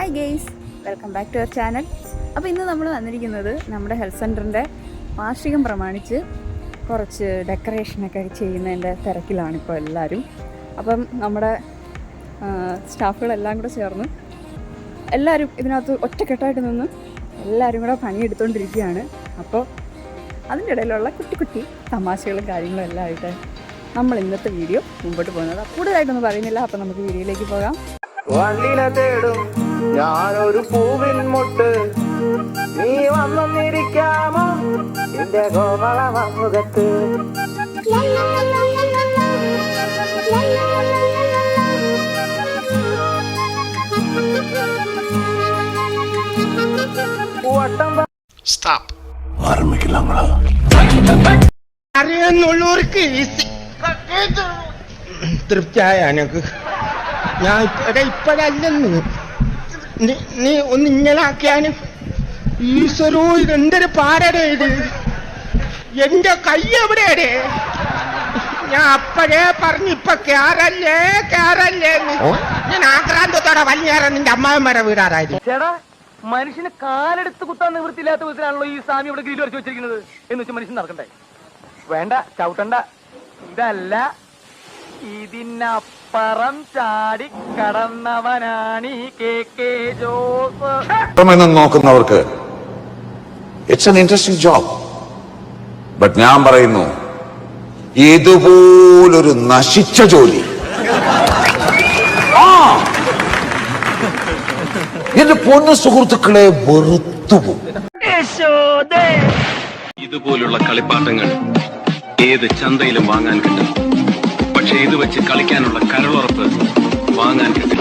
Hi guys, welcome back to our channel. അപ്പോൾ ഇന്ന് നമ്മൾ വന്നിരിക്കുന്നത് നമ്മുടെ ഹെൽത്ത് സെൻറ്ററിൻ്റെ വാർഷികം പ്രമാണിച്ച് കുറച്ച് ഡെക്കറേഷനൊക്കെ ചെയ്യുന്നതിൻ്റെ തിരക്കിലാണ് ഇപ്പോൾ എല്ലാവരും. അപ്പം നമ്മുടെ സ്റ്റാഫുകളെല്ലാം കൂടെ ചേർന്ന് എല്ലാവരും ഇതിനകത്ത് ഒറ്റക്കെട്ടായിട്ട് നിന്ന് എല്ലാവരും കൂടെ പണിയെടുത്തുകൊണ്ടിരിക്കുകയാണ്. അപ്പോൾ അതിൻ്റെ ഇടയിലുള്ള കുട്ടി കുട്ടി തമാശകളും കാര്യങ്ങളും എല്ലാം ആയിട്ട് നമ്മൾ ഇന്നത്തെ വീഡിയോ മുമ്പോട്ട് പോകുന്നത്. കൂടുതലായിട്ടൊന്നും പറയുന്നില്ല. അപ്പം നമുക്ക് വീഡിയോയിലേക്ക് പോകാം. വണ്ടിനെ തേടും ഞാനൊരു പൂവിൻ മുട്ട്, നീ വന്നിരിക്കാമോ എന്റെ കോമള മുഖത്ത്. അറിയുന്നുള്ളവർക്ക് തൃപ്തിയായ എനക്ക്. ഞാൻ ഇപ്പഴല്ലെന്ന് നീ ഒന്ന് ഇങ്ങനെ ആക്കിയാന് ഈശ്വരോ, ഇതെന്തൊരു പാടടേ ഇത്. എന്റെ കൈ എവിടെയാടേ? ഞാൻ അപ്പഴേ പറഞ്ഞു ഇപ്പൊ കേറല്ലേ ഞാൻ ആക്രാന്തത്തോടെ വലിഞ്ഞേറാൻ നിന്റെ അമ്മാവന്മാരെ വീടാറായിരുന്നു. ചേടാ, മനുഷ്യന് കാലെടുത്ത് കുത്താൻ നിവൃത്തിയില്ലാത്ത വിധത്തിലാണല്ലോ ഈ സ്വാമി ഇവിടെ ഗ്രിൽ വരച്ച് വെച്ചിരിക്കുന്നത്. എന്ന് വെച്ചാൽ മനുഷ്യൻ നടക്കണ്ടേ? വേണ്ട, ചവിട്ടണ്ട. ഇതല്ല, ഇതിനപ്പുറം ചാടി കടന്നവനാണ് ഈ കെ ജോസ്. നോക്കുന്നവർക്ക് it's an interesting job. But ഞാൻ പറയുന്നു, ഇതുപോലൊരു നശിച്ച ജോലി എന്റെ പൊന്നു സുഹൃത്തുക്കളെ വെറുത്തുപോകും. ഇതുപോലുള്ള കളിപ്പാട്ടങ്ങൾ ഏത് ചന്തയിലും വാങ്ങാൻ കിട്ടും. പക്ഷെ ഇത് വെച്ച് കളിക്കാനുള്ള കരളുറപ്പ് വാങ്ങാൻ കിട്ടും.